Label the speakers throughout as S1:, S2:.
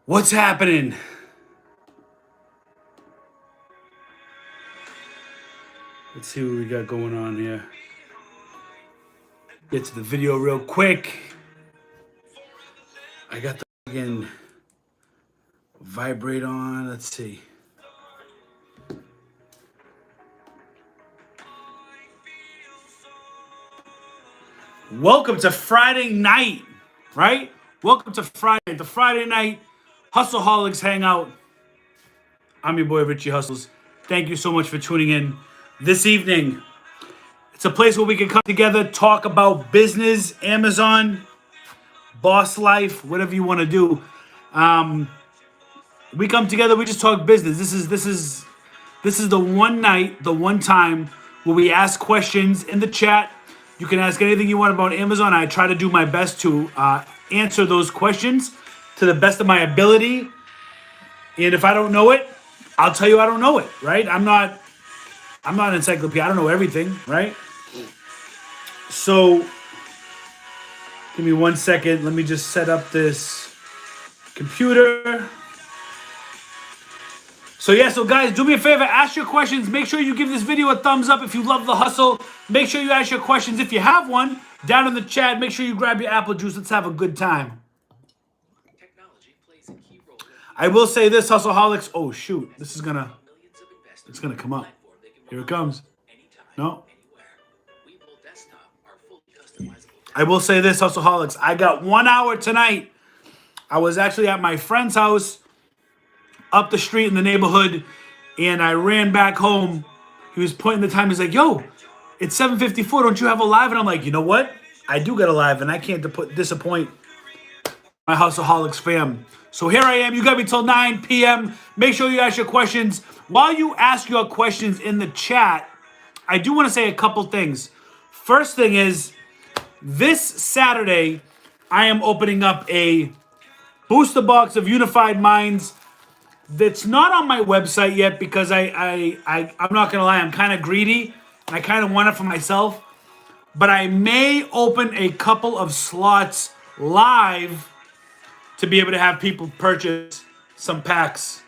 S1: What's happening? Let's see what we got going on here. Get to the video real quick. I got the fucking vibrate on. Let's see. Welcome to Friday night, right? Welcome to Friday, the Friday night Hustleholics Hangout. I'm your boy, Richie Hustles. Thank you so much for tuning in this evening. It's a place where we can come together, talk about business, Amazon, boss life, whatever you want to do. We come together, we just talk business. This is the one night, the one time where we ask questions in the chat. You can ask anything you want about Amazon. I try to do my best to answer those questions to the best of my ability. And if I don't know it, I'll tell you I don't know it, right? I'm not an encyclopedia. I don't know everything, right? So give me 1 second. Let me just set up this computer. So guys, do me a favor, ask your questions. Make sure you give this video a thumbs up if you love the hustle. Make sure you ask your questions if you have one down in the chat. Make sure you grab your apple juice. Let's have a good time. I will say this, Hustleholics. Oh shoot, it's gonna come up. Here it comes. No. I will say this, Hustleholics. I got 1 hour tonight. I was actually at my friend's house up the street in the neighborhood, and I ran back home. He was pointing the time. He's like, yo, it's 7:54. Don't you have a live? And I'm like, you know what? I do get a live, and I can't disappoint my Hustleholics fam. So here I am. You got me till 9 p.m. Make sure you ask your questions. While you ask your questions in the chat, I do want to say a couple things. First thing is, this Saturday, I am opening up a booster box of Unified Minds that's not on my website yet because I'm not going to lie, I'm kind of greedy and I kind of want it for myself. But I may open a couple of slots live to be able to have people purchase some packs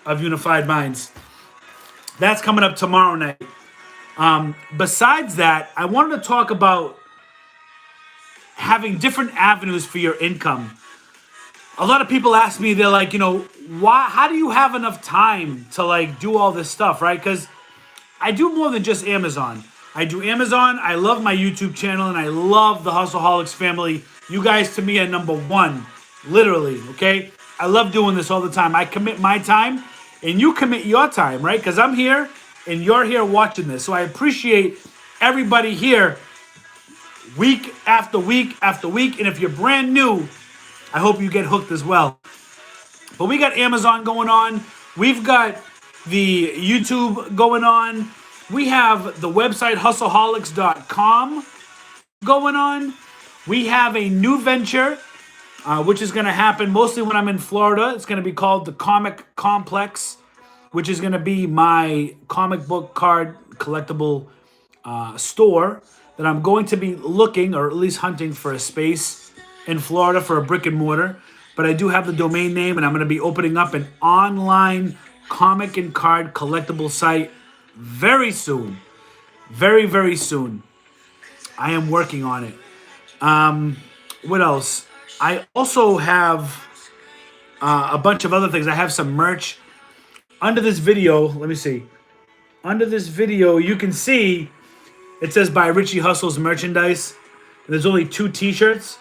S1: of Unified Minds. That's coming up tomorrow night. Besides that, I wanted to talk about having different avenues for your income. A lot of people ask me, they're like, how do you have enough time to like do all this stuff, right? Because I do more than just Amazon. I do Amazon, I love my YouTube channel, and I love the Hustleholics family. You guys to me are number one, literally, okay? I love doing this all the time. I commit my time, and you commit your time, right? Because I'm here, and you're here watching this. So I appreciate everybody here week after week after week. And if you're brand new, I hope you get hooked as well. But we got Amazon going on. We've got the YouTube going on. We have the website hustleholics.com going on. We have a new venture, which is going to happen mostly when I'm in Florida. It's going to be called the Comic Complex, which is going to be my comic book card collectible store that I'm going to be looking, or at least hunting, for a space in Florida for a brick and mortar. But I do have the domain name, and I'm going to be opening up an online comic and card collectible site very soon. Very, very soon. I am working on it. What else? I also have a bunch of other things. I have some merch. Under this video, let me see. Under this video, you can see it says by Richie Hustles merchandise. There's only 2 t-shirts.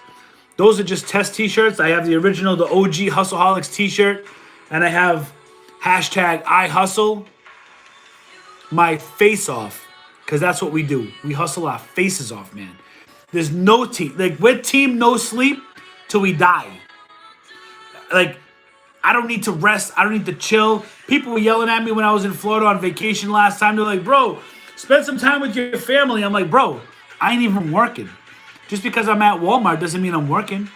S1: Those are just test t-shirts. I have the original, the OG Hustleholics t-shirt. And I have hashtag I hustle my face off. Because that's what we do. We hustle our faces off, man. There's no team. Like, we're team no sleep till we die. Like, I don't need to rest. I don't need to chill. People were yelling at me when I was in Florida on vacation last time. They're like, bro, spend some time with your family. I'm like, bro, I ain't even working. Just because I'm at Walmart doesn't mean I'm working.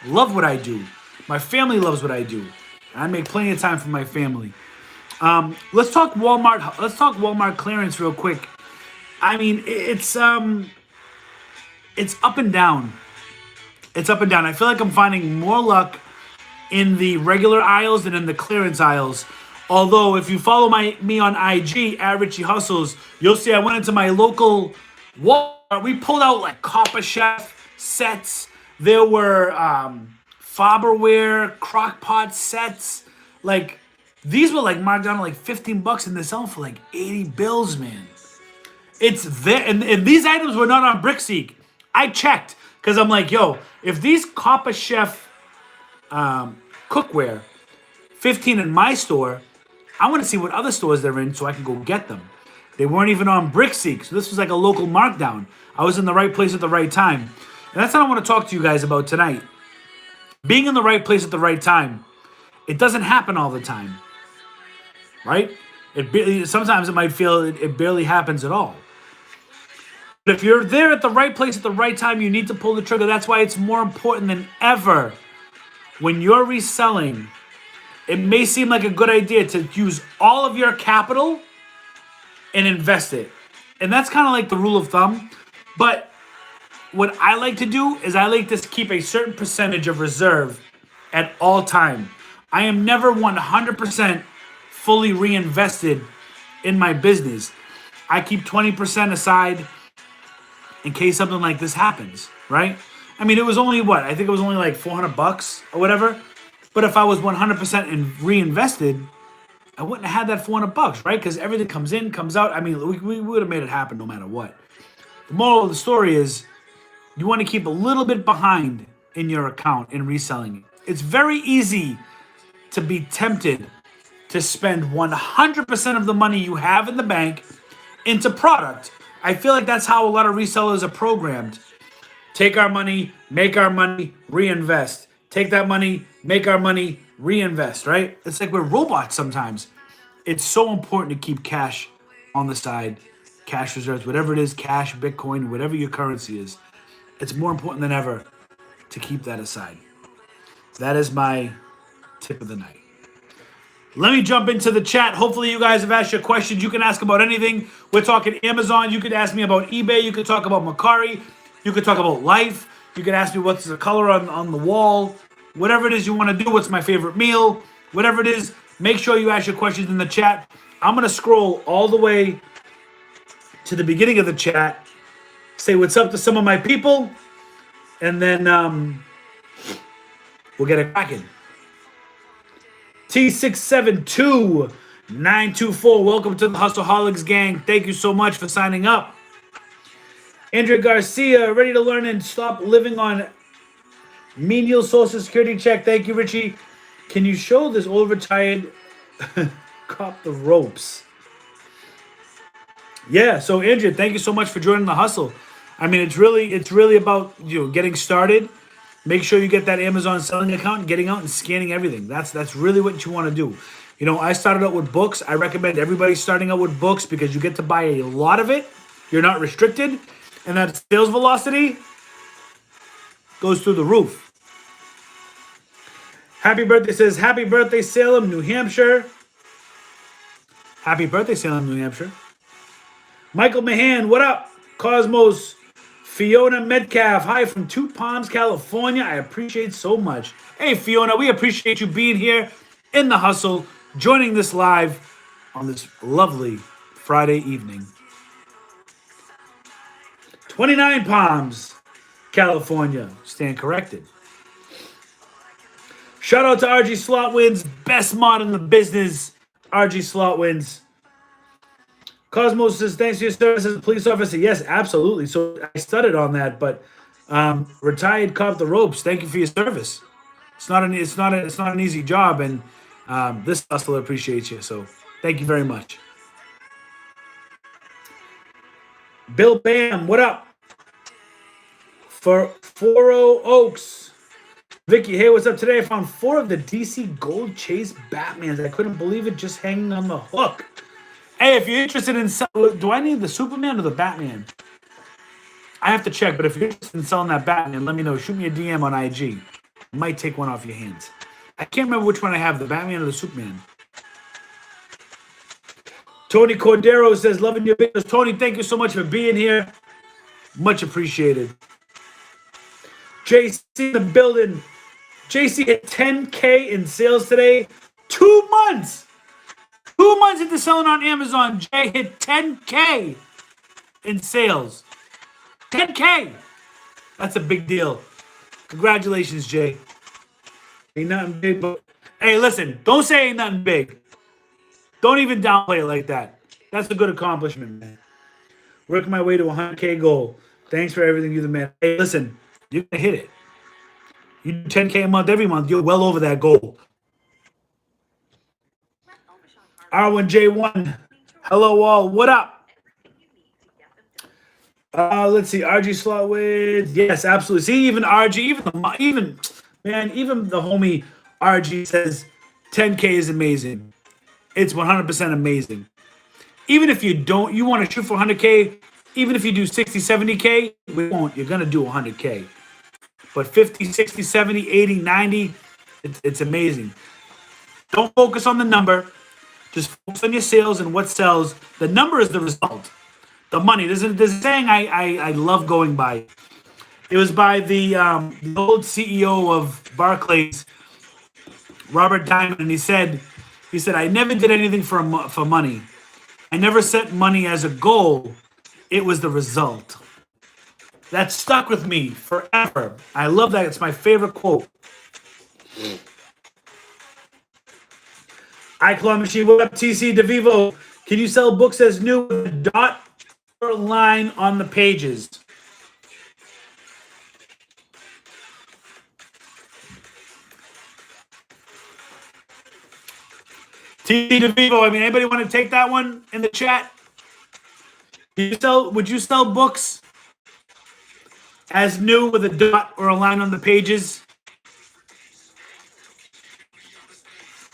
S1: I love what I do. My family loves what I do. I make plenty of time for my family. Let's talk Walmart. Let's talk Walmart clearance real quick. I mean, it's up and down. It's up and down. I feel like I'm finding more luck in the regular aisles than in the clearance aisles. Although, if you follow me on IG at Richie Hustles, you'll see I went into my local Walmart. We pulled out like Copper Chef sets. There were Farberware crock pot sets. Like, these were like marked down to like 15 bucks, and they're selling for like 80 bills, man. It's there, and these items were not on BrickSeek. I checked because I'm like, yo, if these Copper Chef cookware 15 in my store, I want to see what other stores they're in so I can go get them. They weren't even on BrickSeek, so this was like a local markdown. I was in the right place at the right time. And that's what I want to talk to you guys about tonight. Being in the right place at the right time, it doesn't happen all the time, right? Sometimes it might feel it barely happens at all. But if you're there at the right place at the right time, you need to pull the trigger. That's why it's more important than ever when you're reselling. It may seem like a good idea to use all of your capital and invest it. And that's kind of like the rule of thumb. But what I like to do is I like to keep a certain percentage of reserve at all time. I am never 100% fully reinvested in my business. I keep 20% aside in case something like this happens, right? I mean, it was only what? I think it was only like $400 or whatever. But if I was 100% reinvested, I wouldn't have had that $400, right? Because everything comes in, comes out. I mean, we would have made it happen no matter what. The moral of the story is you want to keep a little bit behind in your account in reselling it. It's very easy to be tempted to spend 100% of the money you have in the bank into product. I feel like that's how a lot of resellers are programmed. Take our money, make our money, reinvest. Take that money, make our money, reinvest, right? It's like we're robots sometimes. It's so important to keep cash on the side, cash reserves, whatever it is, cash, Bitcoin, whatever your currency is. It's more important than ever to keep that aside. That is my tip of the night. Let me jump into the chat. Hopefully you guys have asked your questions. You can ask about anything. We're talking Amazon. You could ask me about eBay. You could talk about Macari. You could talk about life. You could ask me what's the color on the wall. Whatever it is you want to do. What's my favorite meal? Whatever it is, make sure you ask your questions in the chat. I'm going to scroll all the way to the beginning of the chat. Say what's up to some of my people. And then we'll get it cracking. T672924, welcome to the Hustleholics gang. Thank you so much for signing up. Andrea Garcia, ready to learn and stop living on menial Social Security check. Thank you, Richie. Can you show this old retired cop the ropes? Yeah, so Andrea, thank you so much for joining the hustle. I mean, it's really about getting started. Make sure you get that Amazon selling account and getting out and scanning everything. That's really what you want to do. I started out with books. I recommend everybody starting out with books because you get to buy a lot of it. You're not restricted. And that sales velocity goes through the roof. Happy birthday says, happy birthday, Salem, New Hampshire. Happy birthday, Salem, New Hampshire. Michael Mahan, what up? Cosmos. Fiona Metcalf, hi from Two Palms, California. I appreciate so much. Hey, Fiona, we appreciate you being here in the hustle, joining this live on this lovely Friday evening. 29 Palms, California. Stand corrected. Shout out to RG Slot Wins, best mod in the business. RG Slot Wins. Cosmos says, thanks for your service as a police officer. Yes, absolutely. So I studied on that, but retired cop the ropes. Thank you for your service. It's not an easy job, and this hustler appreciates you. So thank you very much. Bill Bam, what up? For 40 Oaks. Vicky, hey, what's up? Today I found 4 of the DC Gold Chase Batmans. I couldn't believe it, just hanging on the hook. Hey, if you're interested in do I need the Superman or the Batman? I have to check, but if you're interested in selling that Batman, let me know. Shoot me a DM on IG. I might take one off your hands. I can't remember which one I have, the Batman or the Superman. Tony Cordero says, loving your videos. Tony, thank you so much for being here. Much appreciated. JC in the building. JC hit 10K in sales today. 2 months. 2 months into selling on Amazon, Jay hit 10K in sales. 10K. That's a big deal. Congratulations, Jay. Ain't nothing big, but hey, listen, don't say ain't nothing big. Don't even downplay it like that. That's a good accomplishment, man. Working my way to a 100K goal. Thanks for everything, you the man. Hey, listen, you're gonna hit it. You do 10K a month every month, you're well over that goal. R1J1, hello all, what up? Let's see, RG slot with yes, absolutely. See, even RG, even the homie RG says 10K is amazing. It's 100% amazing. Even if you don't, you want to shoot for 100K, even if you do 60, 70K, we won't. You're going to do 100K. But 50, 60, 70, 80, 90, it's amazing. Don't focus on the number. Just focus on your sales and what sells. The number is the result. The money. There's a saying I love going by. It was by the old CEO of Barclays, Robert Diamond, and he said, I never did anything for money. I never set money as a goal. It was the result. That stuck with me forever. I love that. It's my favorite quote. iClaw Machine, what up, TC DeVivo? Can you sell books as new with a dot or line on the pages? TC DeVivo, I mean, anybody want to take that one in the chat? Would you sell books as new with a dot or a line on the pages?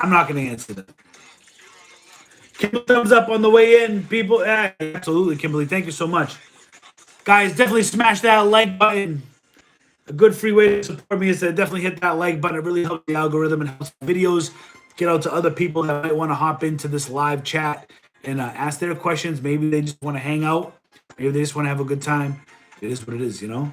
S1: I'm not going to answer that. Kimberly, thumbs up on the way in, people. Absolutely, Kimberly. Thank you so much. Guys, definitely smash that like button. A good free way to support me is to definitely hit that like button. It really helps the algorithm and helps videos get out to other people that might want to hop into this live chat and ask their questions. Maybe they just want to hang out. Maybe they just want to have a good time. It is what it is, you know?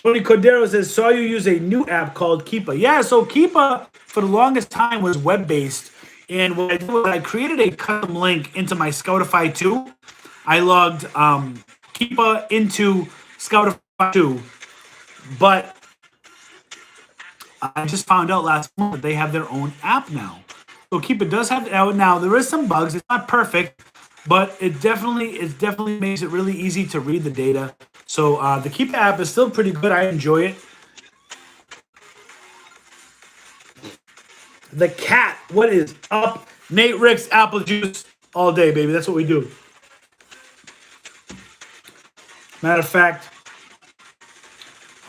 S1: Tony Cordero says, saw you use a new app called Keepa. Yeah, so Keepa, for the longest time, was web-based. And what I did was I created a custom link into my Scoutify 2. I logged Keepa into Scoutify 2. But I just found out last month that they have their own app now. So Keepa does have now. There is some bugs. It's not perfect, but it definitely makes it really easy to read the data. So the Keepa app is still pretty good. I enjoy it. The cat, what is up? Nate Ricks, apple juice all day, baby. That's what we do. Matter of fact,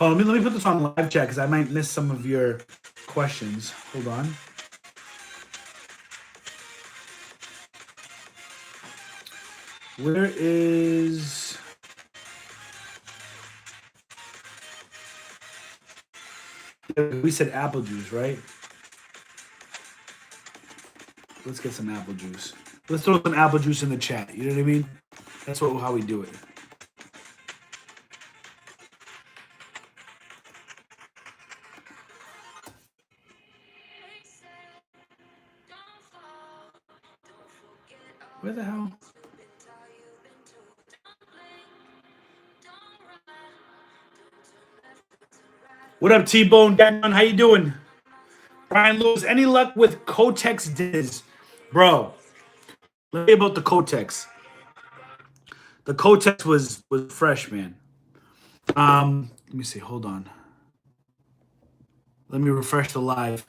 S1: let me put this on live chat because I might miss some of your questions. Hold on. Where is... We said apple juice, right? Let's get some apple juice. Let's throw some apple juice in the chat. You know what I mean? That's how we do it. Where the hell? What up, T-Bone? How you doing? Brian Lewis, any luck with Kotex Diz? Bro, let me about the Kotex. The Kotex was fresh, man. Let me see. Hold on. Let me refresh the live.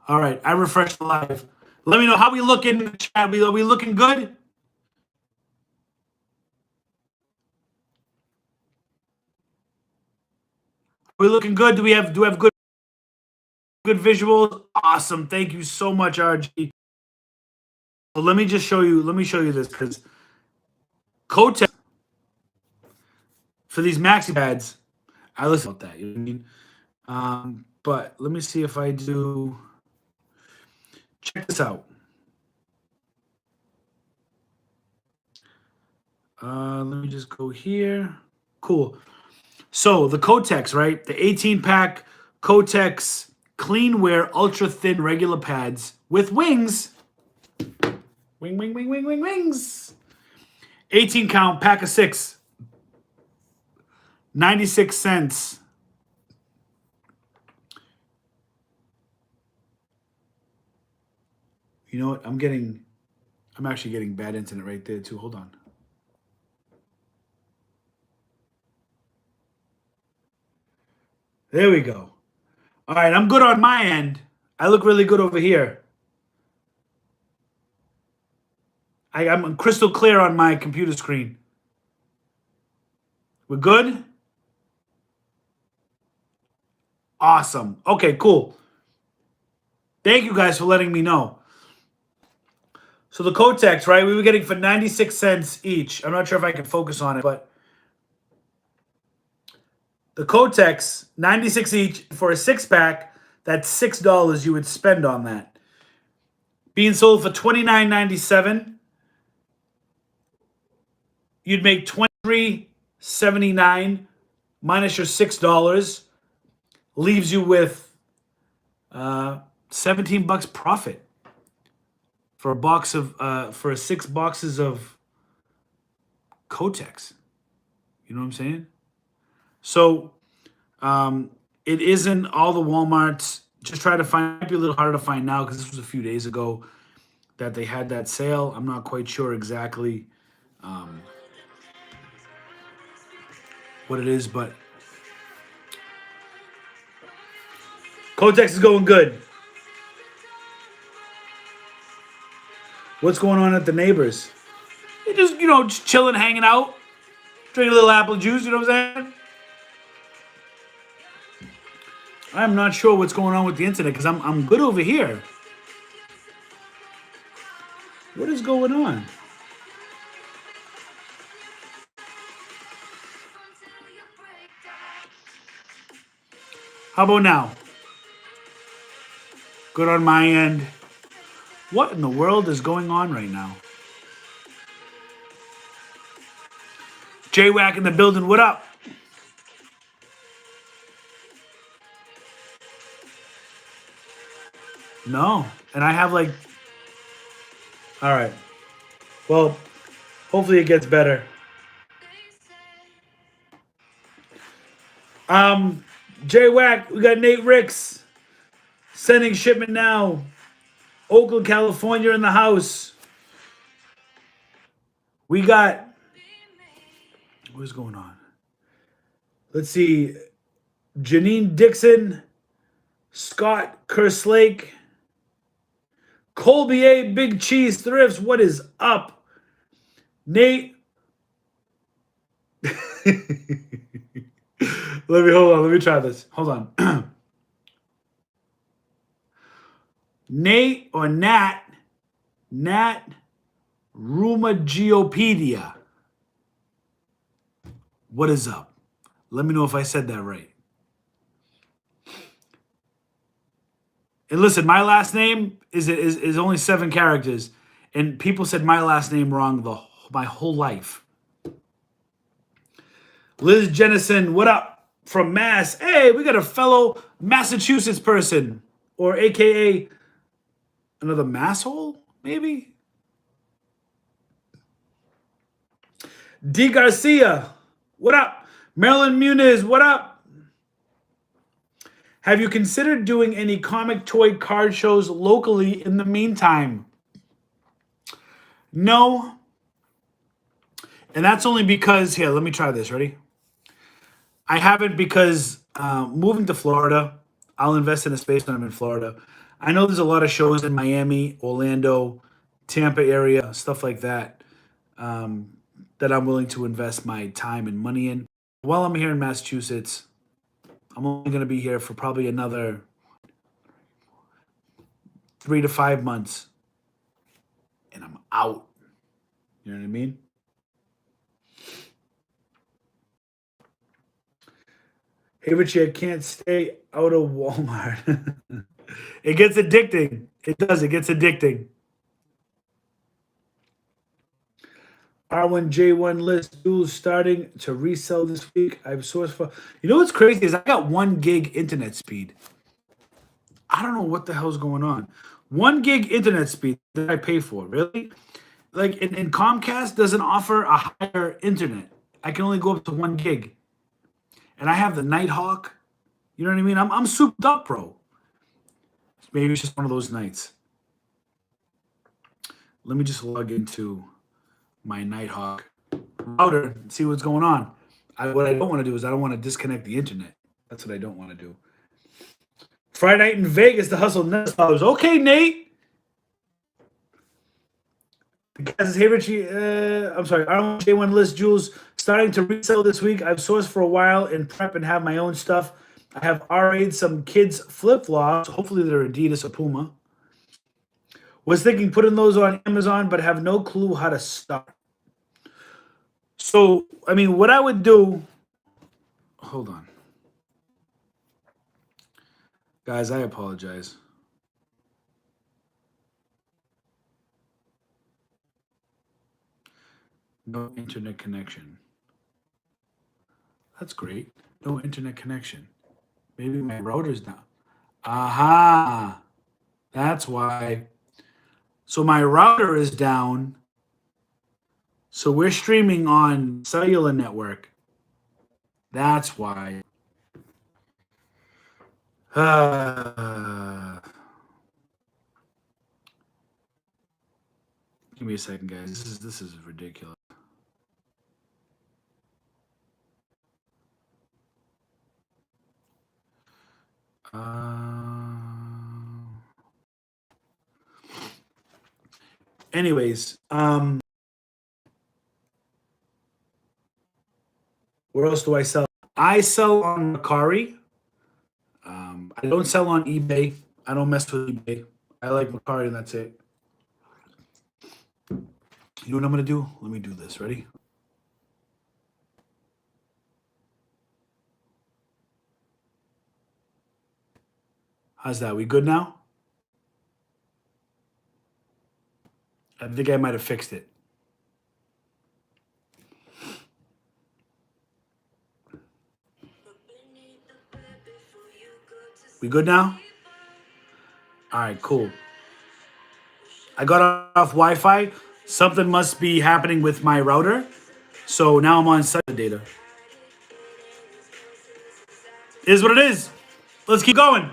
S1: All right, I refreshed the live. Let me know how we looking in the chat. Are we looking good? Are we looking good? Do we have good visuals? Awesome. Thank you so much, RG. Well, let me just show you. Let me show you this because Kotex for these maxi pads. I listen about that. You know what I mean? But let me see if I do. Check this out. Let me just go here. Cool. So the Kotex, right? The 18-pack Kotex Cleanwear Ultra Thin Regular Pads with wings. Wings. 18 count, pack of 6. 96 cents. You know what? I'm actually getting bad internet right there too. Hold on. There we go. All right, I'm good on my end. I look really good over here. I'm crystal clear on my computer screen. We're good? Awesome. Okay, cool. Thank you guys for letting me know. So the Kotex, right, we were getting for 96 cents each. I'm not sure if I can focus on it, but the Kotex, 96 each for a 6-pack, that's $6 you would spend on that. Being sold for $29.97, you'd make $23.79 minus your $6, leaves you with 17 bucks profit for a box of for 6 boxes of Kotex. You know what I'm saying? So it isn't all the Walmarts. Just try to find. It might be a little harder to find now because this was a few days ago that they had that sale. I'm not quite sure exactly what it is, but Kotex is going good. What's going on at the neighbors? They just, just chilling, hanging out, drinking a little apple juice, you know what I'm saying? I'm not sure what's going on with the internet because I'm good over here. What is going on? How about now? Good on my end. What in the world is going on right now? J-Wack in the building, what up? No. And I have all right. Well, hopefully it gets better. J-Wack, we got Nate Ricks sending shipment now. Oakland, California in the house. We got, what is going on? Let's see. Janine Dixon, Scott Kerslake, Colby A. Big Cheese Thrifts. What is up? Nate. Hold on. Let me try this. Hold on. Nate or Nat Rumageopedia. What is up? Let me know if I said that right. And listen, my last name is only 7 characters, and people said my last name wrong my whole life. Liz Jennison, what up from Mass? Hey, we got a fellow Massachusetts person, or AKA another masshole, maybe? D. Garcia, what up? Marilyn Muniz, what up? Have you considered doing any comic toy card shows locally in the meantime? No. And that's only because, here, let me try this. Ready? I haven't because moving to Florida, I'll invest in a space when I'm in Florida. I know there's a lot of shows in Miami, Orlando, Tampa area, stuff like that, that I'm willing to invest my time and money in. While I'm here in Massachusetts, I'm only going to be here for probably another 3 to 5 months. And I'm out. You know what I mean? Hey, Richie, I can't stay out of Walmart. It gets addicting. It does. It gets addicting. R1J1 list duels starting to resell this week. I've sourced for. You know what's crazy is I got 1 gig internet speed. I don't know what the hell's going on. 1 gig internet speed that I pay for. Really? Like, and Comcast doesn't offer a higher internet. I can only go up to 1 gig. And I have the Nighthawk. You know what I mean? I'm souped up, bro. Maybe it's just one of those nights. Let me just log into my Nighthawk router and see what's going on. What I don't want to do is I don't want to disconnect the internet. That's what I don't want to do. Friday night in Vegas, the Hustle Nest Dollars. Okay, Nate. The guy says, hey, Richie, I'm sorry, R1J1 list jewels starting to resell this week. I've sourced for a while in prep and have my own stuff. I have RA'd some kids' flip-flops. Hopefully they're Adidas or Puma. Was thinking putting those on Amazon, but have no clue how to start. So, I mean, what I would do... Hold on. Guys, I apologize. No internet connection. That's great. No internet connection. Maybe my router's down. Aha. That's why. So my router is down. So we're streaming on cellular network. That's why. Give me a second, guys. This is ridiculous. Anyways, where else do I sell? I sell on Mercari. I don't sell on eBay. I don't mess with eBay. I like Mercari and that's it. You know what I'm gonna do? Let me do this. Ready? How's that? We good now? I think I might have fixed it. We good now? All right, cool. I got off Wi-Fi. Something must be happening with my router. So now I'm on cellular data. Is what it is. Let's keep going.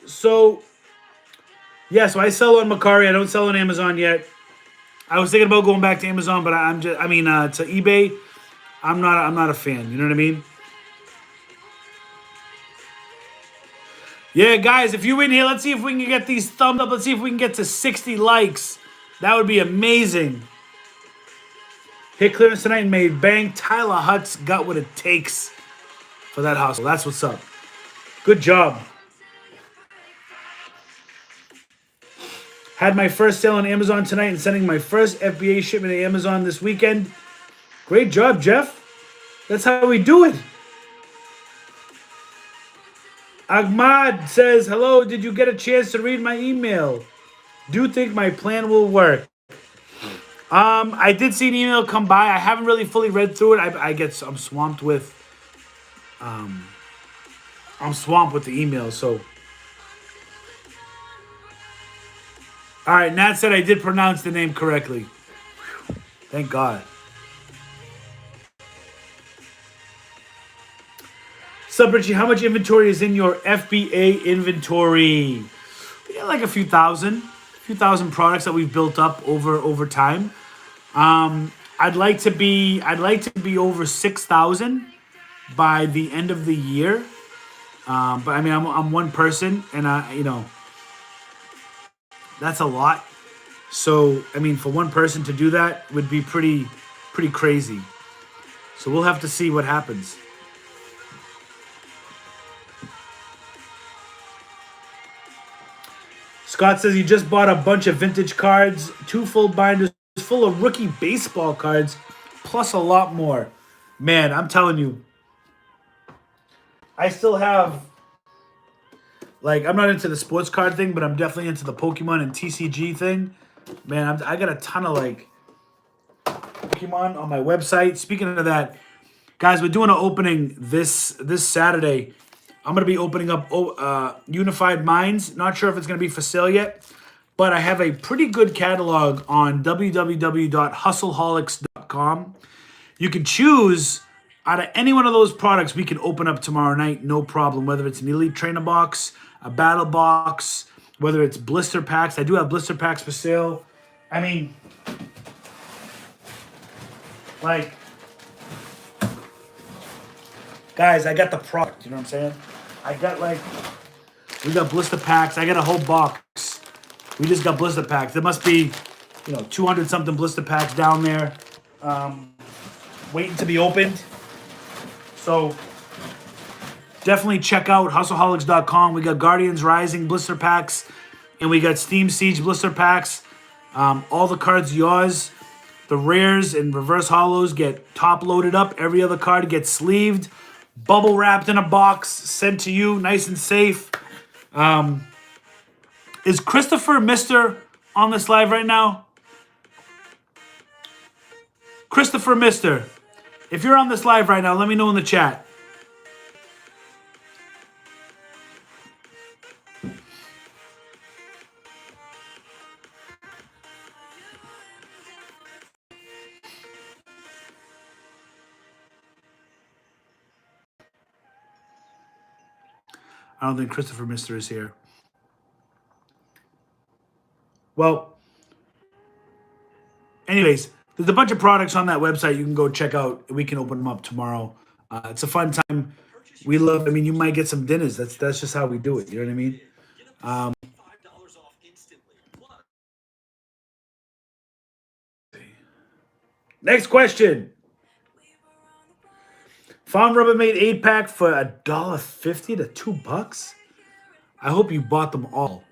S1: So I sell on Mercari. I don't sell on Amazon yet. I was thinking about going back to Amazon, but to eBay. I'm not a fan. You know what I mean? Yeah, guys, if you're in here, let's see if we can get these thumbs up. Let's see if we can get to 60 likes. That would be amazing. Hit clearance tonight and made bang. Tyler Hutt's got what it takes for that hustle. That's what's up. Good job. Had my first sale on Amazon tonight and sending my first FBA shipment to Amazon this weekend. Great job, Jeff. That's how we do it. Ahmad says, hello, did you get a chance to read my email? Do you think my plan will work? I did see an email come by. I haven't really fully read through it. I'm swamped with the email, so. All right, Nat said I did pronounce the name correctly. Thank God. Sup, Richie, how much inventory is in your FBA inventory? We got like a few thousand products that we've built up over time. I'd like to be over 6,000 by the end of the year. But I mean, I'm one person, and that's a lot. So I mean, for one person to do that would be pretty crazy. So we'll have to see what happens. Scott says he just bought a bunch of vintage cards, 2 full binders full of rookie baseball cards, plus a lot more. Man, I'm telling you, I still have, like, I'm not into the sports card thing, but I'm definitely into the Pokemon and TCG thing. Man, I got a ton of like Pokemon on my website. Speaking of that, guys, we're doing an opening this Saturday. I'm gonna be opening up Unified Minds. Not sure if it's gonna be for sale yet, but I have a pretty good catalog on www.hustleholics.com. You can choose out of any one of those products we can open up tomorrow night, no problem. Whether it's an Elite Trainer box, a Battle box, whether it's blister packs. I do have blister packs for sale. I mean, like, guys, I got the product. You know what I'm saying? We got blister packs. I got a whole box. We just got blister packs. There must be, 200 something blister packs down there, waiting to be opened. So definitely check out hustleholics.com. We got Guardians Rising blister packs, and we got Steam Siege blister packs. All the cards yours. The rares and reverse hollows get top loaded up. Every other card gets sleeved, bubble wrapped in a box, sent to you, nice and safe. Is Christopher Mister on this live right now? Christopher Mister, if you're on this live right now, let me know in the chat. I don't think Christopher Mister is here. Well, anyways, there's a bunch of products on that website you can go check out. We can open them up tomorrow. It's a fun time. We love, you might get some dinners. That's just how we do it. You know what I mean? Next question. Found Rubbermaid 8-pack for $1.50 to $2. I hope you bought them all.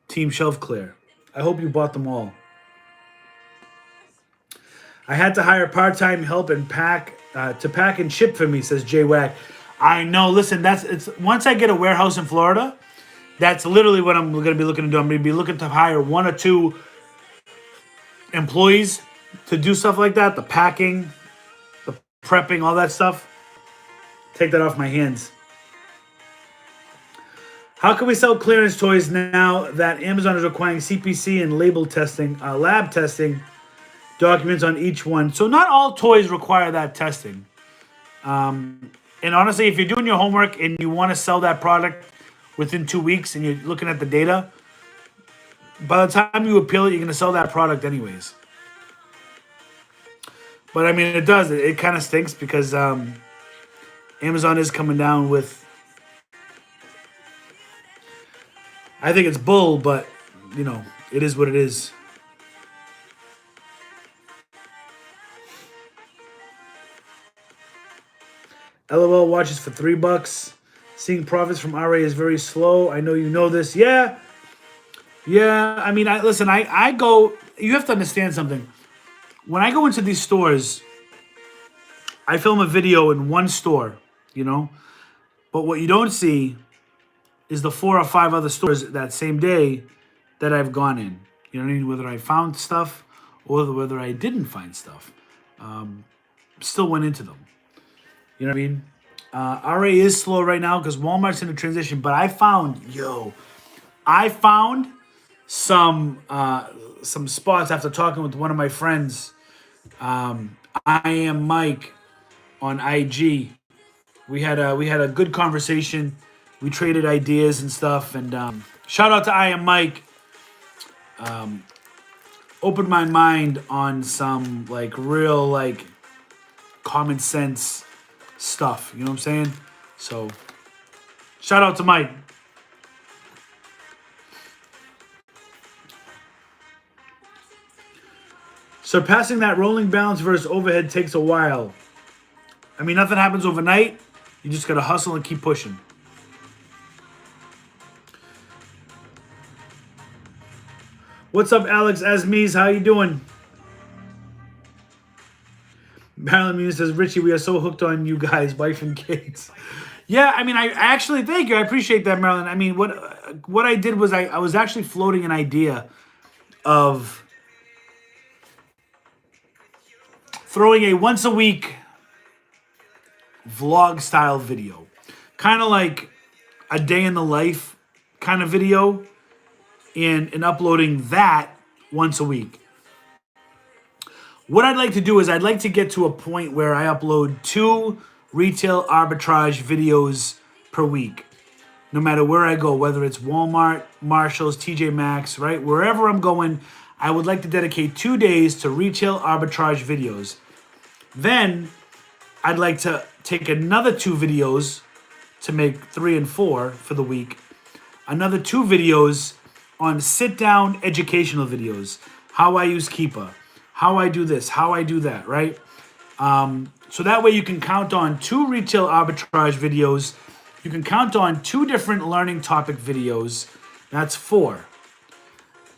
S1: Team Shelf Clear. I hope you bought them all. I had to hire part-time help and pack and ship for me, says Jay Wack. I know. Listen, it's once I get a warehouse in Florida, that's literally what I'm going to be looking to do. I'm going to be looking to hire 1 or 2 employees to do stuff like that, the packing, the prepping, all that stuff. Take that off my hands. How can we sell clearance toys now that Amazon is requiring CPC and label testing, lab testing documents on each one? So not all toys require that testing. And honestly, if you're doing your homework and you want to sell that product within 2 weeks and you're looking at the data, by the time you appeal it, you're going to sell that product anyways. But it does. It kind of stinks because Amazon is coming down with, I think it's bull, but, it is what it is. LOL watches for $3. Seeing profits from RA is very slow. I know you know this. Yeah. Listen, I go, you have to understand something. When I go into these stores, I film a video in one store, But what you don't see is the 4 or 5 other stores that same day that I've gone in. You know what I mean? Whether I found stuff or whether I didn't find stuff. Still went into them. You know what I mean? RA is slow right now because Walmart's in a transition. But I found some spots after talking with one of my friends. I am Mike on IG. We had a good conversation. We traded ideas and stuff. And shout out to I am Mike. Opened my mind on some real common sense stuff. You know what I'm saying? So shout out to Mike. Surpassing that rolling balance versus overhead takes a while. Nothing happens overnight. You just got to hustle and keep pushing. What's up, Alex Asmies? How you doing? Marilyn Muse says, Richie, we are so hooked on you guys, wife and kids. Yeah, I actually, thank you. I appreciate that, Marilyn. What I did was I was actually floating an idea of throwing a once a week vlog style video, kind of like a day in the life kind of video, and uploading that once a week. What I'd like to do is I'd like to get to a point where I upload 2 retail arbitrage videos per week. No matter where I go, whether it's Walmart, Marshalls, TJ Maxx, right? Wherever I'm going, I would like to dedicate 2 days to retail arbitrage videos. Then I'd like to take another 2 videos to make 3 and 4 for the week. Another 2 videos on sit-down educational videos. How I use Keepa. How I do this. How I do that, right? So that way you can count on 2 retail arbitrage videos. You can count on 2 different learning topic videos. That's 4.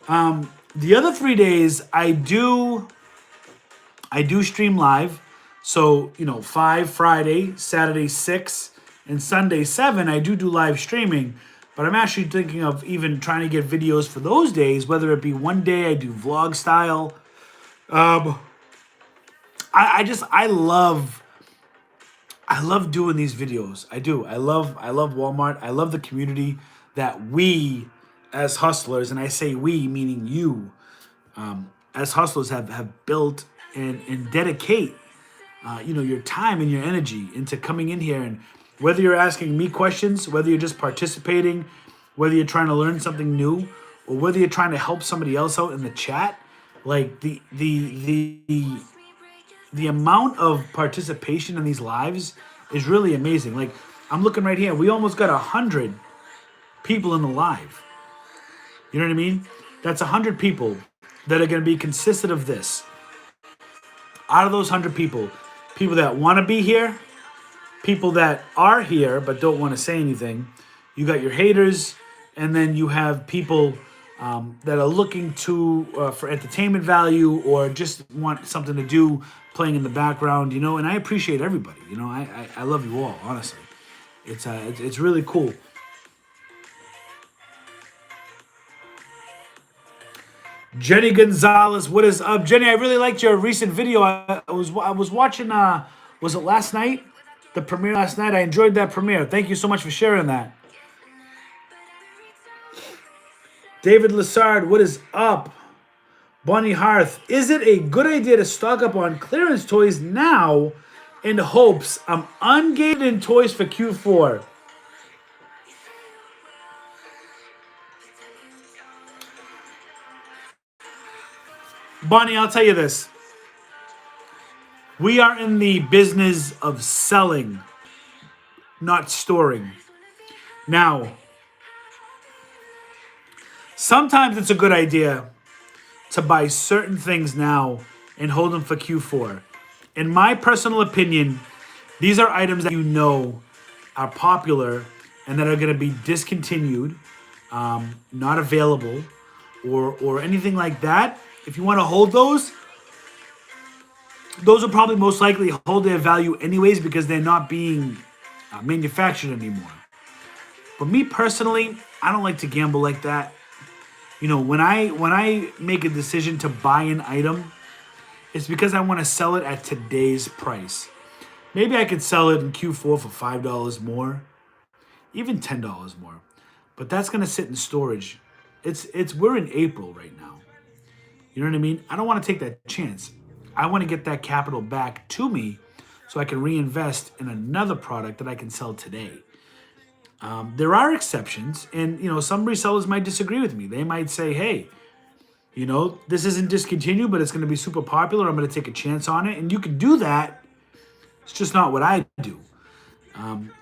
S1: The other 3 days I do stream live. So, 5 Friday, Saturday 6, and Sunday 7, I do live streaming. But I'm actually thinking of even trying to get videos for those days, whether it be one day I do vlog style. I love doing these videos. I do. I love Walmart. I love the community that we as hustlers, and I say we meaning you, as hustlers have built and dedicate your time and your energy into coming in here. And whether you're asking me questions, whether you're just participating, whether you're trying to learn something new, or whether you're trying to help somebody else out in the chat, like the amount of participation in these lives is really amazing. Like, I'm looking right here. We almost got 100 people in the live. You know what I mean? That's 100 people that are going to be consistent of this. Out of those 100 people that want to be here, people that are here but don't want to say anything. You got your haters, and then you have people that are looking to for entertainment value or just want something to do, playing in the background. And I appreciate everybody. I love you all. Honestly, it's really cool. Jenny Gonzalez, what is up, Jenny? I really liked your recent video. I was watching. Was it last night? The premiere last night. I enjoyed that premiere. Thank you so much for sharing that. David Lassard, what is up? Bonnie Hearth, is it a good idea to stock up on clearance toys now in hopes I'm ungated in toys for Q4? Bonnie, I'll tell you this. We are in the business of selling, not storing. Now, sometimes it's a good idea to buy certain things now and hold them for Q4. In my personal opinion, these are items that are popular and that are going to be discontinued, not available, or anything like that. If you want to hold those will probably most likely hold their value anyways because they're not being manufactured anymore. But me personally, I don't like to gamble like that. When I make a decision to buy an item, it's because I want to sell it at today's price. Maybe I could sell it in Q4 for $5 more, even $10 more. But that's going to sit in storage. We're in April right now. You know what I mean? I don't want to take that chance. I want to get that capital back to me so I can reinvest in another product that I can sell today. There are exceptions, and some resellers might disagree with me. They might say, hey, this isn't discontinued, but it's going to be super popular. I'm going to take a chance on it. And you can do that. It's just not what I do.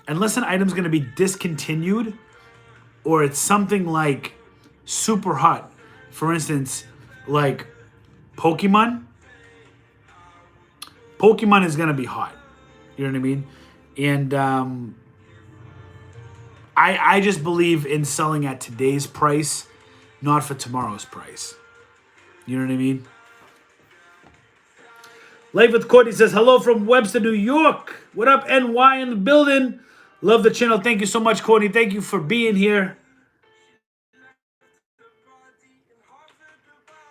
S1: Unless an item's going to be discontinued or it's something like super hot. For instance, like Pokemon. Pokemon is going to be hot. You know what I mean? And I just believe in selling at today's price, not for tomorrow's price. You know what I mean? Life with Courtney says, hello from Webster, New York. What up, NY in the building? Love the channel. Thank you so much, Courtney. Thank you for being here.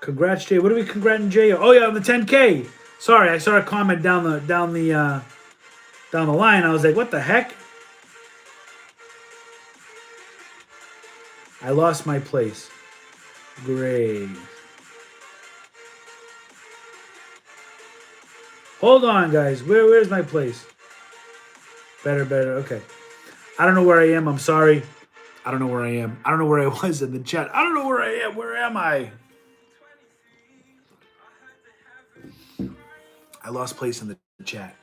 S1: Congrats, Jay. What are we congrating Jay? Oh yeah, on the 10K. Sorry, I saw a comment down the line. I was like, what the heck? I lost my place. Great. Hold on, guys. Where's my place? Better. Okay. I don't know where I am. I'm sorry. I don't know where I am. I don't know where I was in the chat. I don't know where I am. Where am I? I lost place in the chat.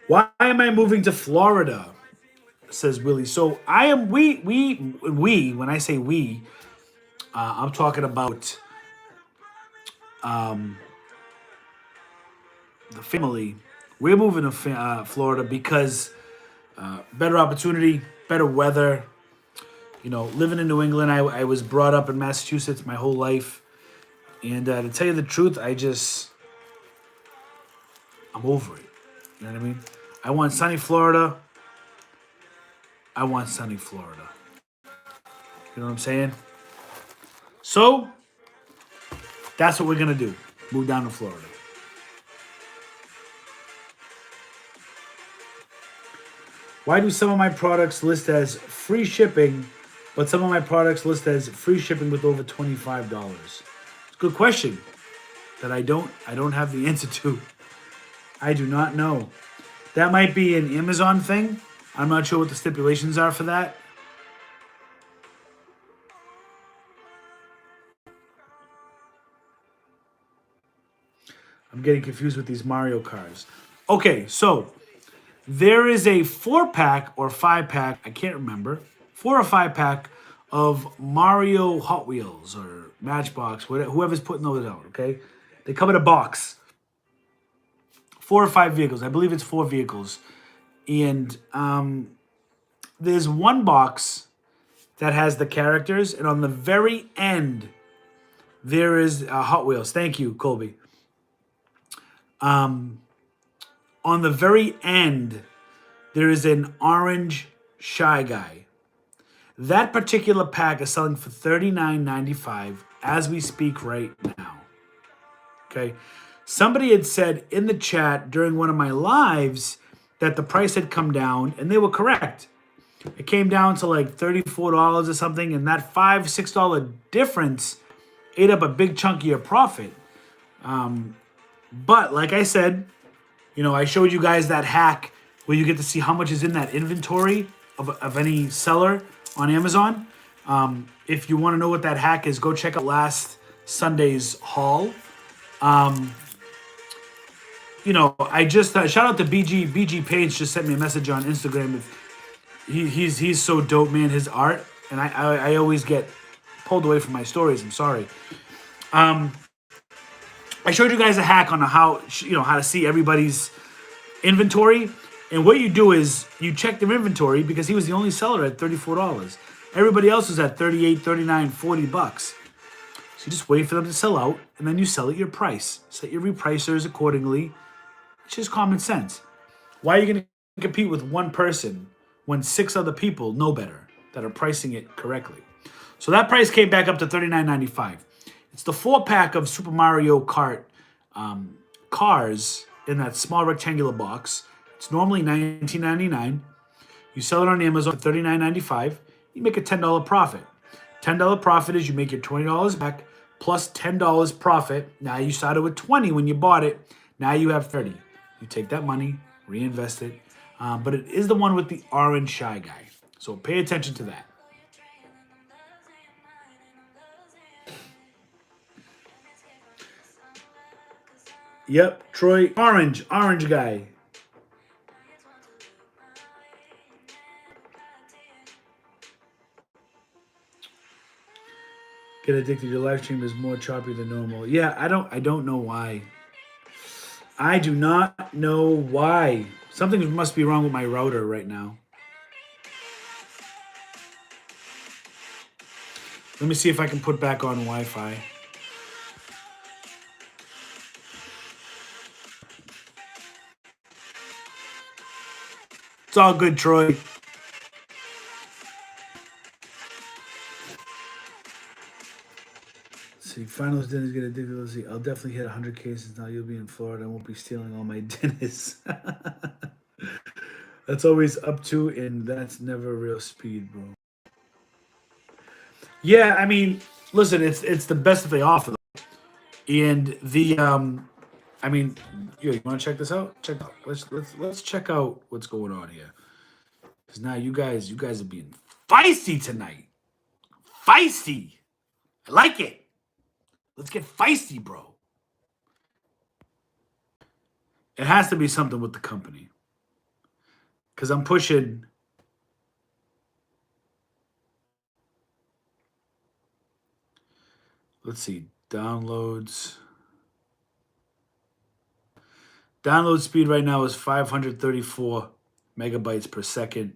S1: Why am I moving to Florida? Says Willie. So I am. We. When I say we, I'm talking about the family. We're moving to Florida because better opportunity, better weather. You know, living in New England, I was brought up in Massachusetts my whole life. And to tell you the truth, I'm over it. You know what I mean? I want sunny Florida. I want sunny Florida. You know what I'm saying? So, that's what we're going to do. Move down to Florida. Why do some of my products list as free shipping, but some of my products list as free shipping with over $25? It's a good question that I don't have the answer to. I do not know. That might be an Amazon thing. I'm not sure what the stipulations are for that. I'm getting confused with these Mario cars. Okay, so there is a 4-pack or 5-pack, I can't remember, 4 or 5-pack of Mario Hot Wheels or Matchbox, whoever's putting those out, okay? They come in a box. 4 or 5 vehicles. I believe it's 4 vehicles. And there's one box that has the characters, and on the very end, there is Hot Wheels. Thank you, Colby. On the very end, there is an orange Shy Guy. That particular pack is selling for $39.95 as we speak right now. Okay. Somebody had said in the chat during one of my lives that the price had come down, and they were correct. It came down to like $34 or something, and that $5-6 difference ate up a big chunk of your profit. But like I said, you know, I showed you guys that hack where you get to see how much is in that inventory of any seller on Amazon. If you want to know what that hack is, go check out last Sunday's haul. You know, I just shout out to BG Page just sent me a message on Instagram. He's so dope, man. His art, and I always get pulled away from my stories. I'm sorry. I showed you guys a hack on how to see everybody's inventory, and what you do is you check their inventory because he was the only seller at $34. Everybody else was at $38, $39, $40. So you just wait for them to sell out, and then you sell at your price. Set your repricers accordingly. It's just common sense. Why are you going to compete with one person when 6 other people know better that are pricing it correctly? So that price came back up to $39.95. It's the 4-pack of Super Mario Kart cars in that small rectangular box. It's normally $19.99. You sell it on Amazon for $39.95. You make a $10 profit. $10 profit is you make your $20 back plus $10 profit. Now you started with $20 when you bought it. Now you have $30. You take that money, reinvest it. But it is the one with the orange Shy Guy. So pay attention to that. Yep, Troy, orange guy. Get addicted. Your live stream is more choppy than normal. Yeah, I don't know why. I do not know why. Something must be wrong with my router right now. Let me see if I can put back on Wi-Fi. It's all good, Troy. See, finals dinner's gonna do. Let's see. I'll definitely hit 100 cases now. You'll be in Florida. I won't be stealing all my dinners. That's always up to, and that's never real speed, bro. Yeah, I mean, listen, it's the best that they offer, and the I mean, you want to check this out? Check out. Let's check out what's going on here. Because now you guys are being feisty tonight. Feisty. I like it. Let's get feisty, bro. It has to be something with the company. Because I'm pushing. Let's see. Downloads. Download speed right now is 534 megabytes per second.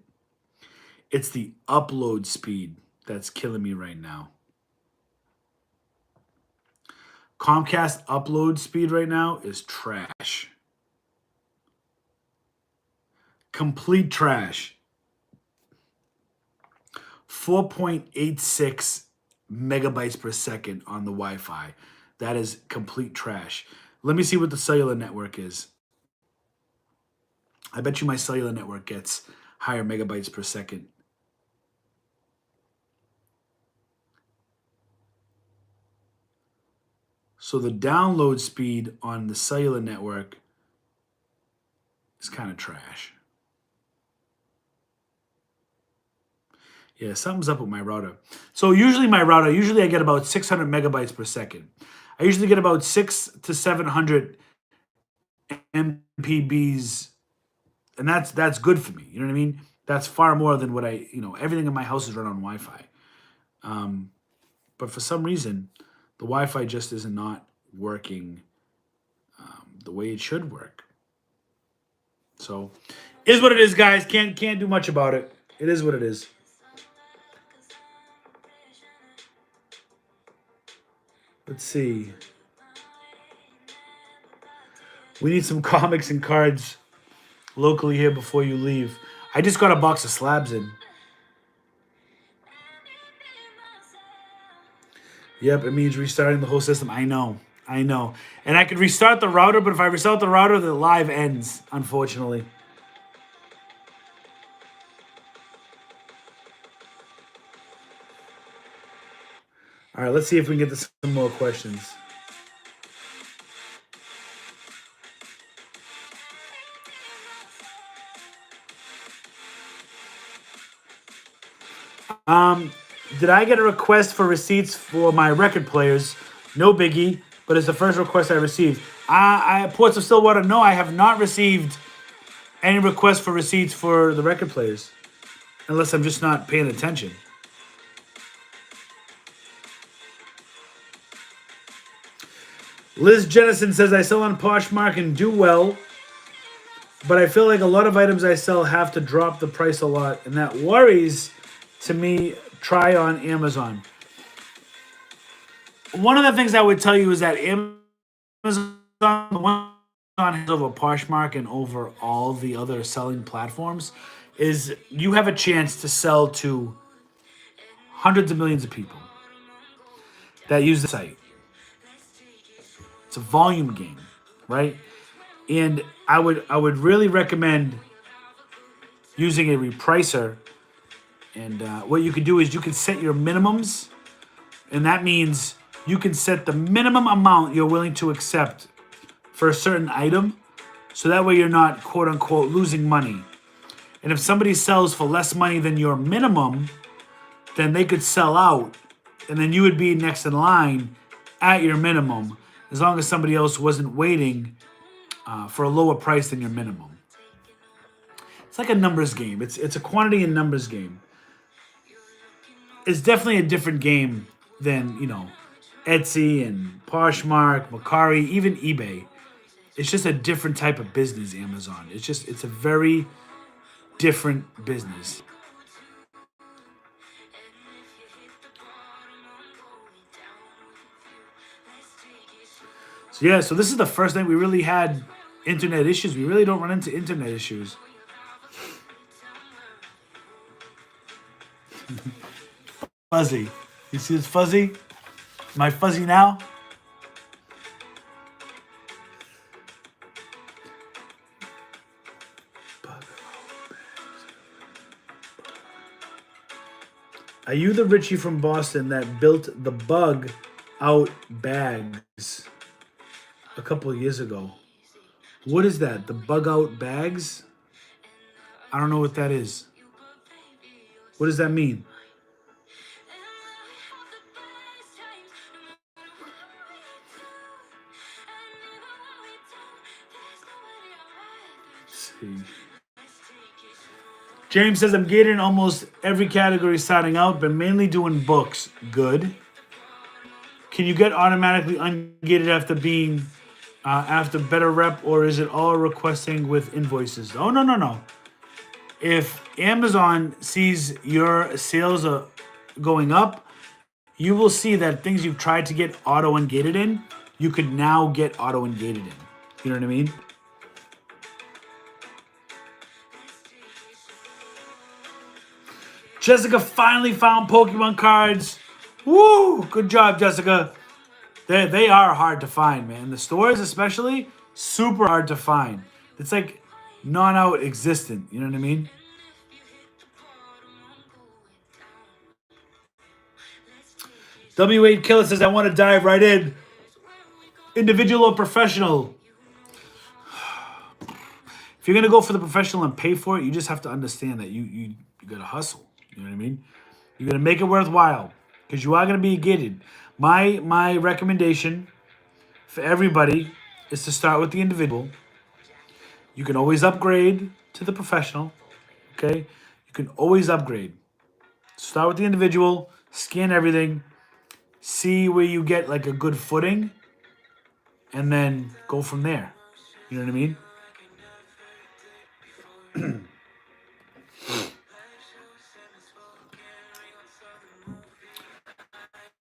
S1: It's the upload speed that's killing me right now. Comcast upload speed right now is trash. Complete trash. 4.86 megabytes per second on the Wi-Fi. That is complete trash. Let me see what the cellular network is. I bet you my cellular network gets higher megabytes per second. So the download speed on the cellular network is kind of trash. Yeah, something's up with my router. So usually I get about 600 megabytes per second. I usually get about 600 to 700 MPBs, and that's good for me. You know what I mean? That's far more than what everything in my house is run on Wi-Fi. But for some reason, the Wi-Fi just is not working the way it should work. So, is what it is, guys. Can't do much about it. It is what it is. Let's see. We need some comics and cards locally here before you leave. I just got a box of slabs in. Yep, it means restarting the whole system. I know. And I could restart the router, but if I restart the router, the live ends, unfortunately. All right, let's see if we can get to some more questions. Did I get a request for receipts for my record players? No biggie, but it's the first request I received. Ports of Stillwater, no, I have not received any request for receipts for the record players, unless I'm just not paying attention. Liz Jennison says, I sell on Poshmark and do well, but I feel like a lot of items I sell have to drop the price a lot, and that worries to me. Try on Amazon. One of the things I would tell you is that Amazon, the one over Poshmark and over all the other selling platforms, is you have a chance to sell to hundreds of millions of people that use the site. It's a volume game, right? And I would really recommend using a repricer. And what you can do is you can set your minimums, and that means you can set the minimum amount you're willing to accept for a certain item, so that way you're not, quote unquote, losing money. And if somebody sells for less money than your minimum, then they could sell out, and then you would be next in line at your minimum, as long as somebody else wasn't waiting for a lower price than your minimum. It's like a numbers game. It's a quantity and numbers game. It's definitely a different game than, Etsy and Poshmark, Mercari, even eBay. It's just a different type of business, Amazon. It's a very different business. So this is the first night we really had internet issues. We really don't run into internet issues. fuzzy. You see it's fuzzy? Am I fuzzy now? Are you the Richie from Boston that built the bug out bags a couple of years ago? What is that? The bug out bags? I don't know what that is. What does that mean? Let's see. James says, I'm gated almost every category starting out, but mainly doing books. Good. Can you get automatically ungated after being, after better rep, or is it all requesting with invoices? Oh, no, no, no. If Amazon sees your sales are going up, you will see that things you've tried to get auto ungated in, you could now get auto ungated in. You know what I mean? Jessica finally found Pokemon cards. Woo! Good job, Jessica. They are hard to find, man. The stores especially, super hard to find. It's like non-out existent. You know what I mean? W8 Killer says, I want to dive right in. Individual or professional? If you're going to go for the professional and pay for it, you just have to understand that you got to hustle. You know what I mean? You're going to make it worthwhile because you are going to be gated. My recommendation for everybody is to start with the individual. You can always upgrade to the professional. Okay? You can always upgrade. Start with the individual, scan everything, see where you get like a good footing, and then go from there. You know what I mean?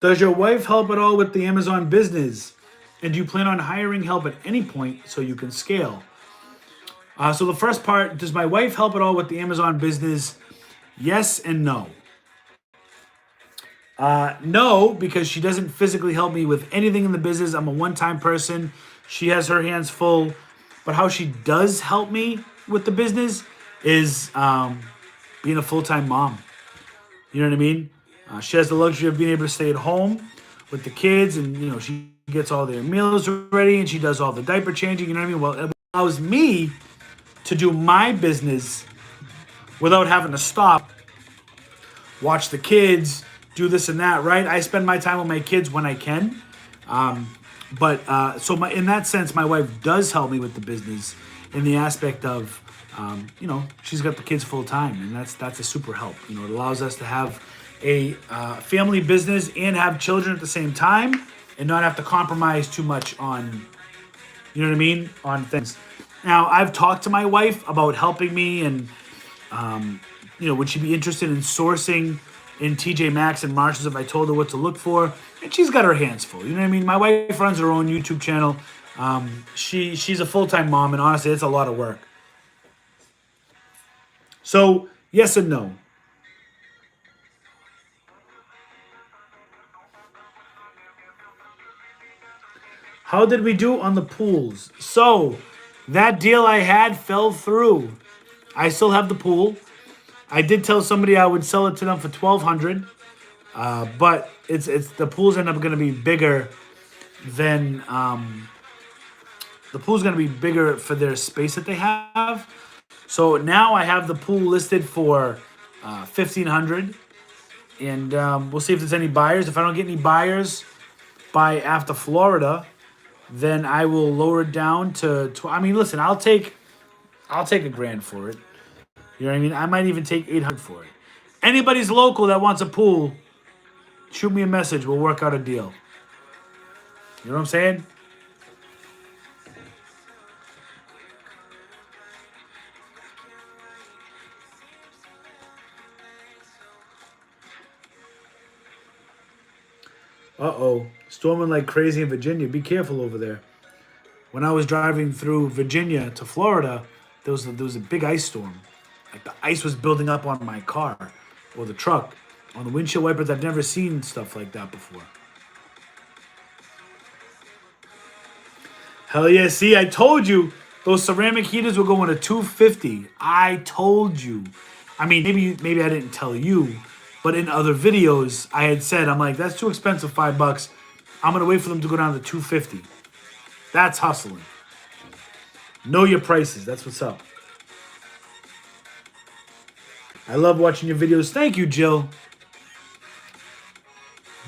S1: Does your wife help at all with the Amazon business? And do you plan on hiring help at any point so you can scale? So the first part, does my wife help at all with the Amazon business? Yes and no. No, because she doesn't physically help me with anything in the business. I'm a one-time person. She has her hands full. But how she does help me with the business is being a full-time mom. You know what I mean? She has the luxury of being able to stay at home with the kids, and you know she gets all their meals ready, and she does all the diaper changing. You know what I mean? Well, it allows me to do my business without having to stop, watch the kids, do this and that. Right? I spend my time with my kids when I can, in that sense, my wife does help me with the business in the aspect of, she's got the kids full time, and that's a super help. You know, it allows us to have a family business and have children at the same time and not have to compromise too much on, you know what I mean, on things. Now, I've talked to my wife about helping me and, would she be interested in sourcing in TJ Maxx and Marshalls if I told her what to look for? And she's got her hands full. You know what I mean? My wife runs her own YouTube channel. She's a full-time mom, and honestly, it's a lot of work. So, yes and no. How did we do on the pools? So, that deal I had fell through. I still have the pool. I did tell somebody I would sell it to them for $1,200, but it's the pools end up going to be bigger than the pool's going to be bigger for their space that they have. So now I have the pool listed for $1,500, and we'll see if there's any buyers. If I don't get any buyers by after Florida, then I will lower it down to. Listen, I'll take $1,000 for it. You know what I mean? I might even take $800 for it. Anybody's local that wants a pool, shoot me a message. We'll work out a deal. You know what I'm saying? Uh-oh. Storming like crazy in Virginia. Be careful over there. When I was driving through Virginia to Florida, there was a big ice storm. Like the ice was building up on my car or the truck. On the windshield wipers, I've never seen stuff like that before. Hell yeah. See, I told you those ceramic heaters were going to $250. I told you. I mean, maybe I didn't tell you, but in other videos, I had said, I'm like, that's too expensive, $5. I'm going to wait for them to go down to $250. That's hustling. Know your prices. That's what's up. I love watching your videos. Thank you, Jill.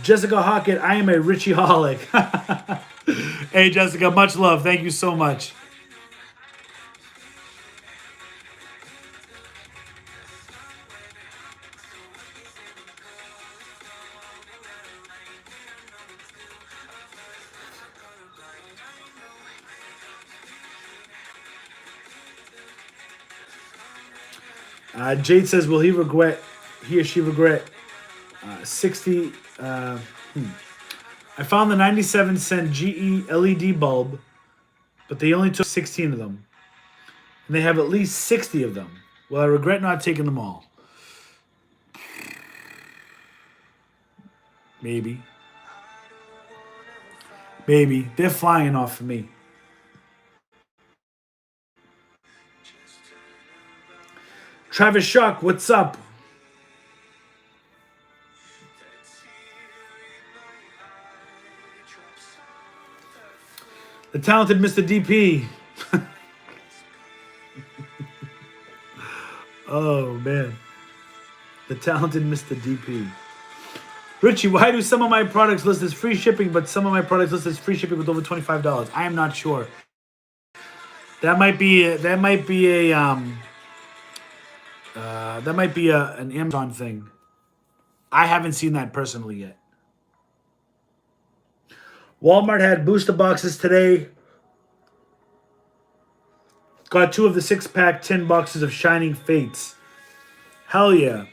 S1: Jessica Hockett, I am a Richie-holic. Hey, Jessica, much love. Thank you so much. Jade says, will he or she regret 60... I found the 97-cent GE LED bulb, but they only took 16 of them. And they have at least 60 of them. Well, I regret not taking them all. Maybe. Maybe. They're flying off of me. Travis Shuck, what's up? The talented Mr. DP. Oh, man. The talented Mr. DP. Richie, why do some of my products list as free shipping, but some of my products list as free shipping with over $25? I am not sure. That might be an Amazon thing. I haven't seen that personally yet. Walmart had booster boxes today. Got 2 of the 6-pack 10 boxes of Shining Fates. Hell yeah.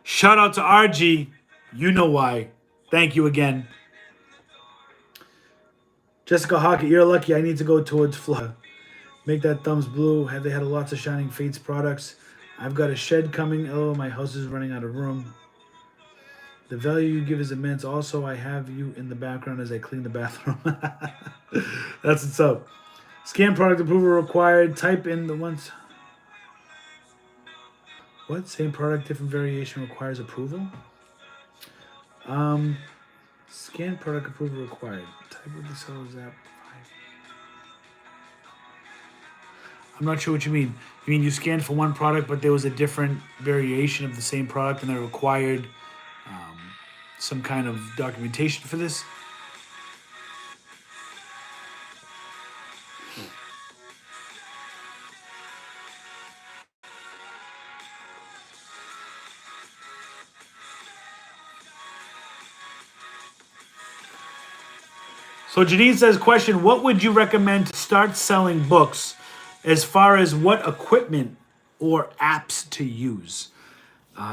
S1: Shout out to RG. You know why. Thank you again. Jessica Hockett, you're lucky. I need to go towards Florida. Make that thumbs blue. Have they had lots of Shining Fates products? I've got a shed coming. Oh, my house is running out of room. The value you give is immense. Also, I have you in the background as I clean the bathroom. That's what's up. Scan product approval required. Type in the ones. What? Same product, different variation requires approval? Scan product approval required. Type of the seller's app. I'm not sure what you mean. You mean you scanned for one product, but there was a different variation of the same product and they required some kind of documentation for this? So Janine says, question, what would you recommend to start selling books as far as what equipment or apps to use?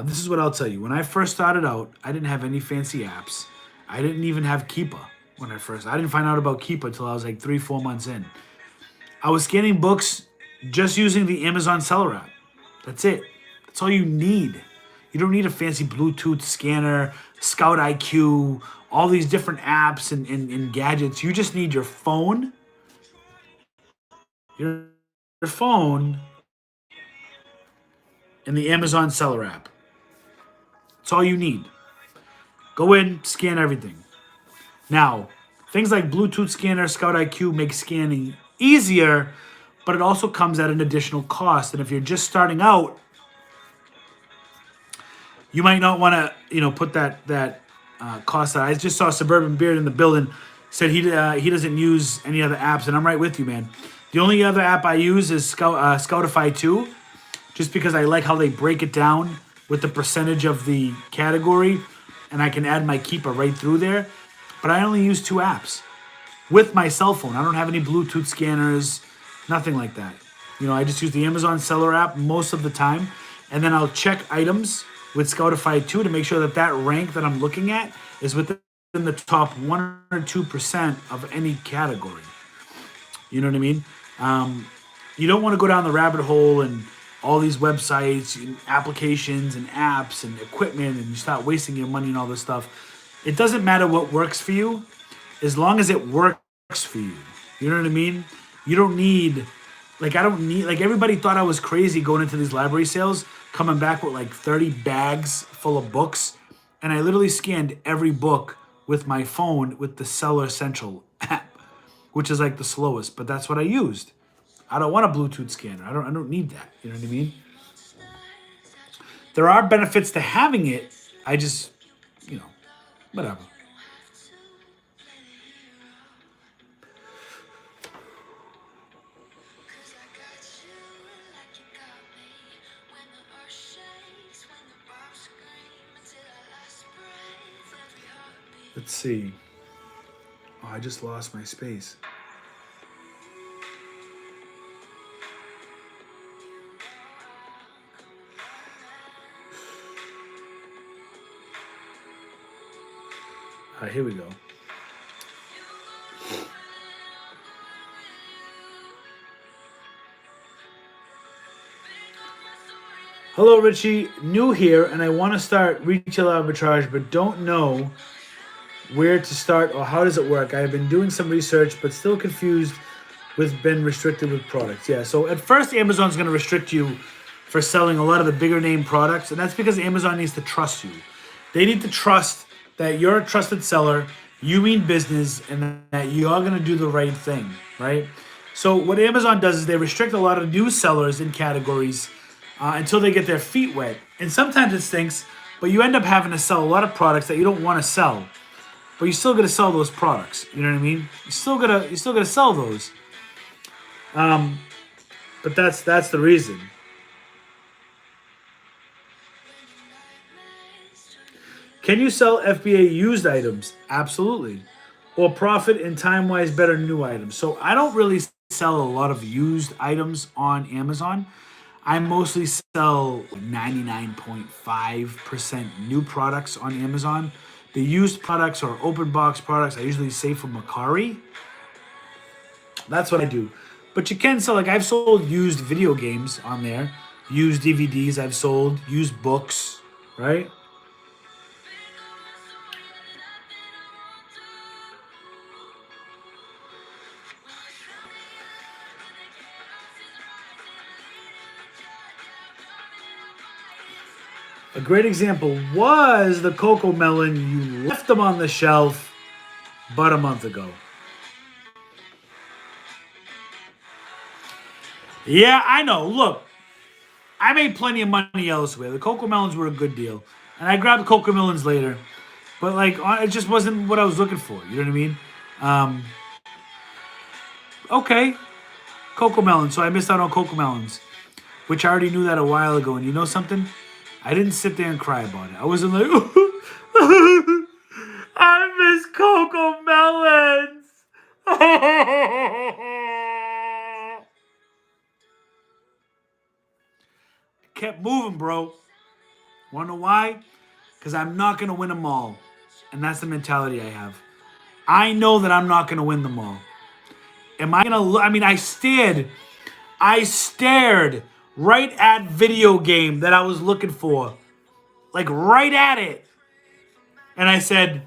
S1: This is what I'll tell you. When I first started out, I didn't have any fancy apps. I didn't even have Keepa when I didn't find out about Keepa until I was like 3-4 months in. I was scanning books just using the Amazon Seller app. That's it. That's all you need. You don't need a fancy Bluetooth scanner, Scout IQ, all these different apps and gadgets. You just need your phone. Your phone and the Amazon Seller app. That's all you need. Go in, scan everything. Now, things like Bluetooth scanner, Scout IQ make scanning easier, but it also comes at an additional cost. And if you're just starting out, you might not want to, put that cost out. I just saw Suburban Beard in the building. Said he doesn't use any other apps, and I'm right with you, man. The only other app I use is Scoutify 2, just because I like how they break it down with the percentage of the category, and I can add my Keepa right through there. But I only use 2 apps with my cell phone. I don't have any Bluetooth scanners, nothing like that. I just use the Amazon Seller app most of the time, and then I'll check items with Scoutify 2 to make sure that rank that I'm looking at is within the top 1 or 2% of any category. You know what I mean? You don't want to go down the rabbit hole and all these websites and applications and apps and equipment, and you start wasting your money and all this stuff. It doesn't matter what works for you, as long as it works for you. You know what I mean? You don't need, like, I don't need, like, everybody thought I was crazy going into these library sales, coming back with like 30 bags full of books. And I literally scanned every book with my phone with the Seller Central app, which is like the slowest, but that's what I used. I don't want a Bluetooth scanner. I don't need that. You know what I mean? There are benefits to having it. I just, whatever. Let's see. Oh, I just lost my space. All right, here we go. Hello, Richie. New here, and I want to start retail arbitrage, but don't know where to start or how does it work. I have been doing some research, but still confused with been restricted with products. Yeah, so at first, Amazon's going to restrict you for selling a lot of the bigger name products, and that's because Amazon needs to trust you. They need to trust that you're a trusted seller, you mean business, and that you are going to do the right thing, right? So what Amazon does is they restrict a lot of new sellers in categories until they get their feet wet. And sometimes it stinks, but you end up having to sell a lot of products that you don't want to sell. But you still got to sell those products. You know what I mean? You still gotta sell those. But that's the reason. Can you sell FBA used items? Absolutely. Or profit in time-wise better new items. So I don't really sell a lot of used items on Amazon. I mostly sell 99.5% new products on Amazon. The used products or open box products I usually save from Macari. That's what I do. But you can sell, like, I've sold used video games on there. Used DVDs I've sold. Used books, right? A great example was the Cocoa Melon. You left them on the shelf about a month ago. Yeah, I know. Look, I made plenty of money elsewhere. The Cocoa Melons were a good deal. And I grabbed the Cocoa Melons later. But, like, it just wasn't what I was looking for. You know what I mean? Okay. Cocoa Melons. So I missed out on Cocoa Melons, which I already knew that a while ago. And you know something? I didn't sit there and cry about it. I wasn't like, I miss Cocoa Melons. I kept moving, bro. Want to know why? Because I'm not going to win them all. And that's the mentality I have. I know that I'm not going to win them all. Am I going to, I stared right at video game that I was looking for. Like, right at it. And I said,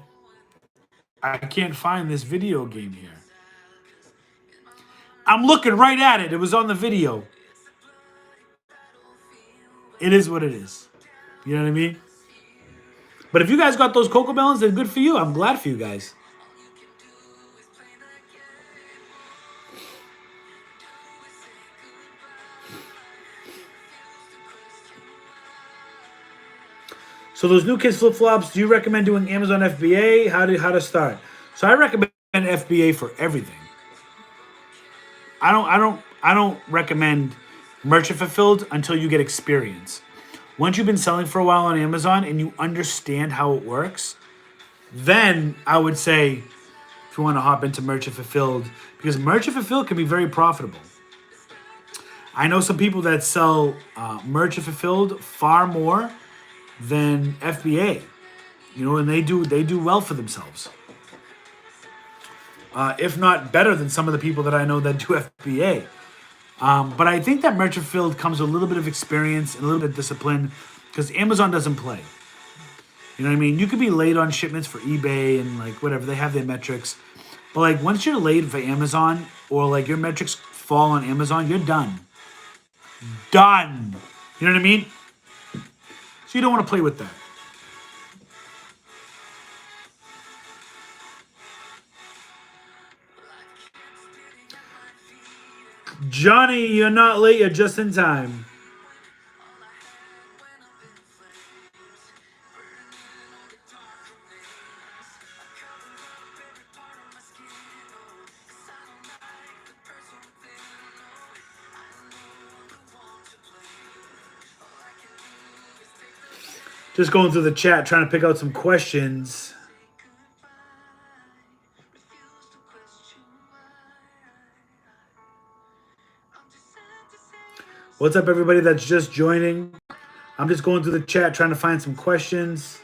S1: I can't find this video game here. I'm looking right at it. It was on the video. It is what it is. You know what I mean? But if you guys got those Cocoa Melons, then good for you. I'm glad for you guys. So those new kids flip-flops, do you recommend doing Amazon FBA? How to start? So I recommend FBA for everything. I don't recommend merchant fulfilled until you get experience. Once you've been selling for a while on Amazon and you understand how it works, then I would say if you want to hop into merchant fulfilled, because merchant fulfilled can be very profitable. I know some people that sell merchant fulfilled far more than FBA, and they do well for themselves. If not better than some of the people that I know that do FBA. But I think that merchant field comes with a little bit of experience and a little bit of discipline because Amazon doesn't play. You know what I mean? You could be late on shipments for eBay and like whatever. They have their metrics. But like once you're late for Amazon or like your metrics fall on Amazon, you're done. Done. You know what I mean? So you don't want to play with that. Johnny, you're not late. You're just in time. Just going through the chat, trying to pick out some questions. What's up, everybody that's just joining? I'm just going through the chat, trying to find some questions.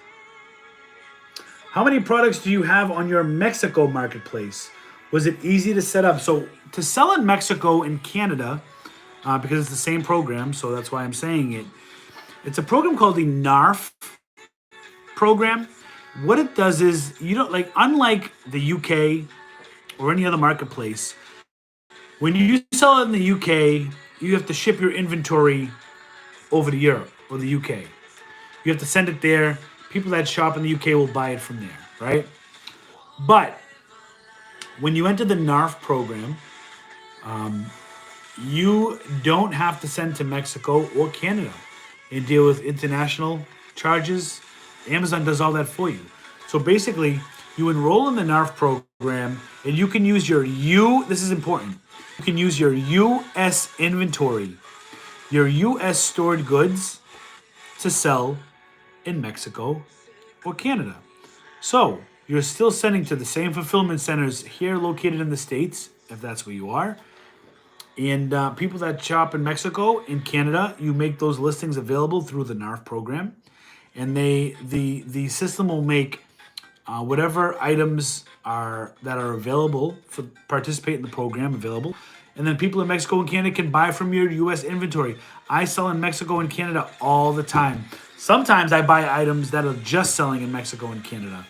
S1: How many products do you have on your Mexico marketplace? Was it easy to set up? So to sell in Mexico and Canada, because it's the same program, so that's why I'm saying it. It's a program called the NARF program. What it does is, you know, like unlike the UK or any other marketplace, when you sell it in the UK, you have to ship your inventory over to Europe or the UK. You have to send it there. People that shop in the UK will buy it from there, right? But when you enter the NARF program, you don't have to send to Mexico or Canada and deal with international charges. Amazon does all that for you. So basically, you enroll in the NARF program and you can use your this is important. You can use your US inventory, your US stored goods to sell in Mexico or Canada. So you're still sending to the same fulfillment centers here located in the States, if that's where you are. And people that shop in Mexico and Canada, you make those listings available through the NARF program. And the system will make whatever items are available for participate in the program available. And then people in Mexico and Canada can buy from your US inventory. I sell in Mexico and Canada all the time. Sometimes I buy items that are just selling in Mexico and Canada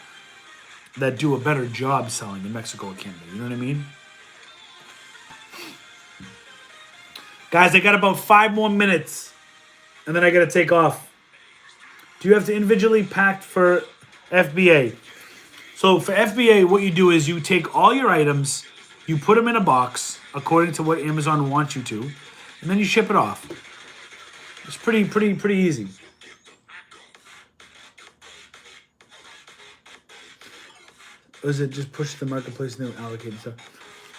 S1: that do a better job selling in Mexico and Canada. You know what I mean? Guys, I got about 5 more minutes and then I got to take off. Do you have to individually pack for FBA? So for FBA, what you do is you take all your items, you put them in a box according to what Amazon wants you to, and then you ship it off. It's pretty easy. Or is it just push the marketplace and then allocate stuff?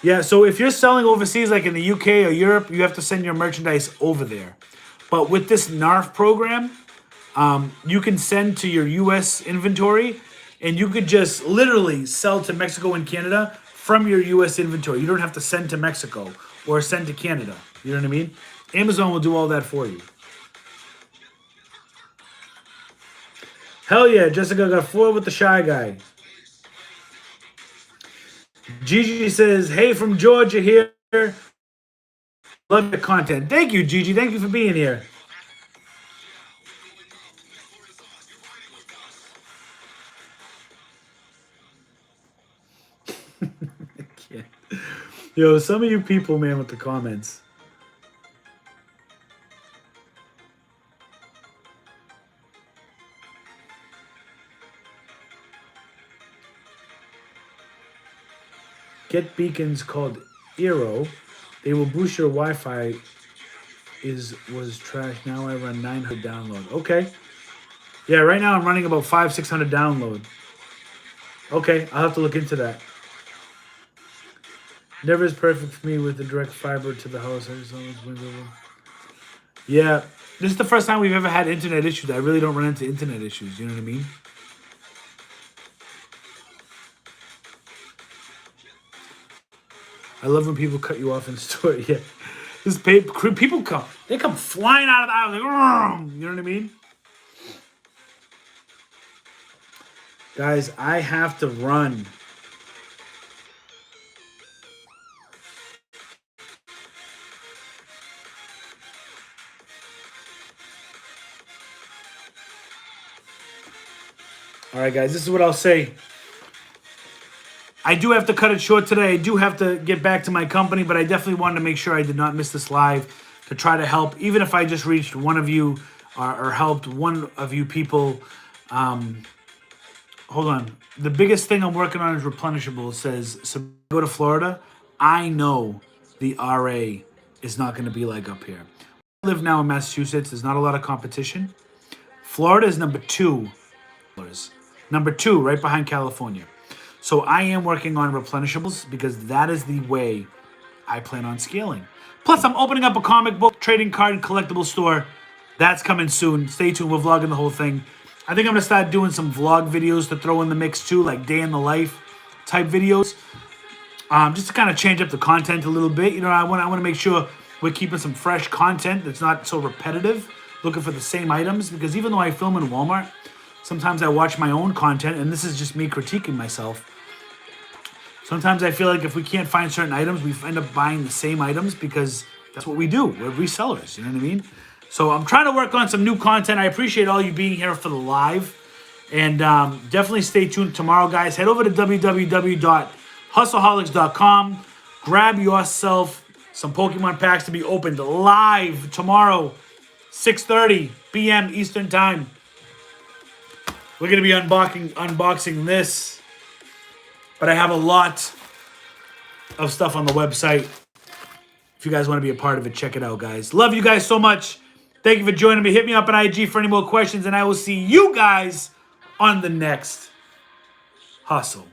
S1: Yeah, so if you're selling overseas, like in the UK or Europe, you have to send your merchandise over there. But with this NARF program, you can send to your US inventory, and you could just literally sell to Mexico and Canada from your US inventory. You don't have to send to Mexico or send to Canada. You know what I mean? Amazon will do all that for you. Hell yeah, Jessica got 4 with the Shy Guy. Gigi says, hey, from Georgia here. Love the content. Thank you, Gigi. Thank you for being here. Yo, some of you people, man, with the comments. Get beacons called Eero. They will boost your Wi-Fi. Was trash. Now I run 900 download. Okay. Yeah, right now I'm running about 500-600 download. Okay, I'll have to look into that. Never is perfect for me with the direct fiber to the house. I just always went over. Yeah, this is the first time we've ever had internet issues. I really don't run into internet issues. You know what I mean? I love when people cut you off in store. Yeah, people come. They come flying out of the house. Like, you know what I mean? Guys, I have to run. All right, guys, this is what I'll say. I do have to cut it short today. I do have to get back to my company, but I definitely wanted to make sure I did not miss this live to try to help, even if I just reached one of you or helped one of you people. Hold on. The biggest thing I'm working on is replenishable. It says, so go to Florida. I know the RA is not going to be like up here. I live now in Massachusetts. There's not a lot of competition. Florida is number 2. Number 2, right behind California. So I am working on replenishables because that is the way I plan on scaling. Plus, I'm opening up a comic book, trading card, and collectible store. That's coming soon. Stay tuned. We're vlogging the whole thing. I think I'm going to start doing some vlog videos to throw in the mix too, like day in the life type videos. Just to kind of change up the content a little bit. You know, I want to make sure we're keeping some fresh content that's not so repetitive, looking for the same items. Because even though I film in Walmart, sometimes I watch my own content, and this is just me critiquing myself. Sometimes I feel like if we can't find certain items, we end up buying the same items because that's what we do. We're resellers, you know what I mean? So I'm trying to work on some new content. I appreciate all you being here for the live. And definitely stay tuned tomorrow, guys. Head over to www.hustleholics.com. Grab yourself some Pokemon packs to be opened live tomorrow, 6:30 p.m. Eastern Time. We're going to be unboxing this. But I have a lot of stuff on the website. If you guys want to be a part of it, check it out, guys. Love you guys so much. Thank you for joining me. Hit me up on IG for any more questions, and I will see you guys on the next Hustle.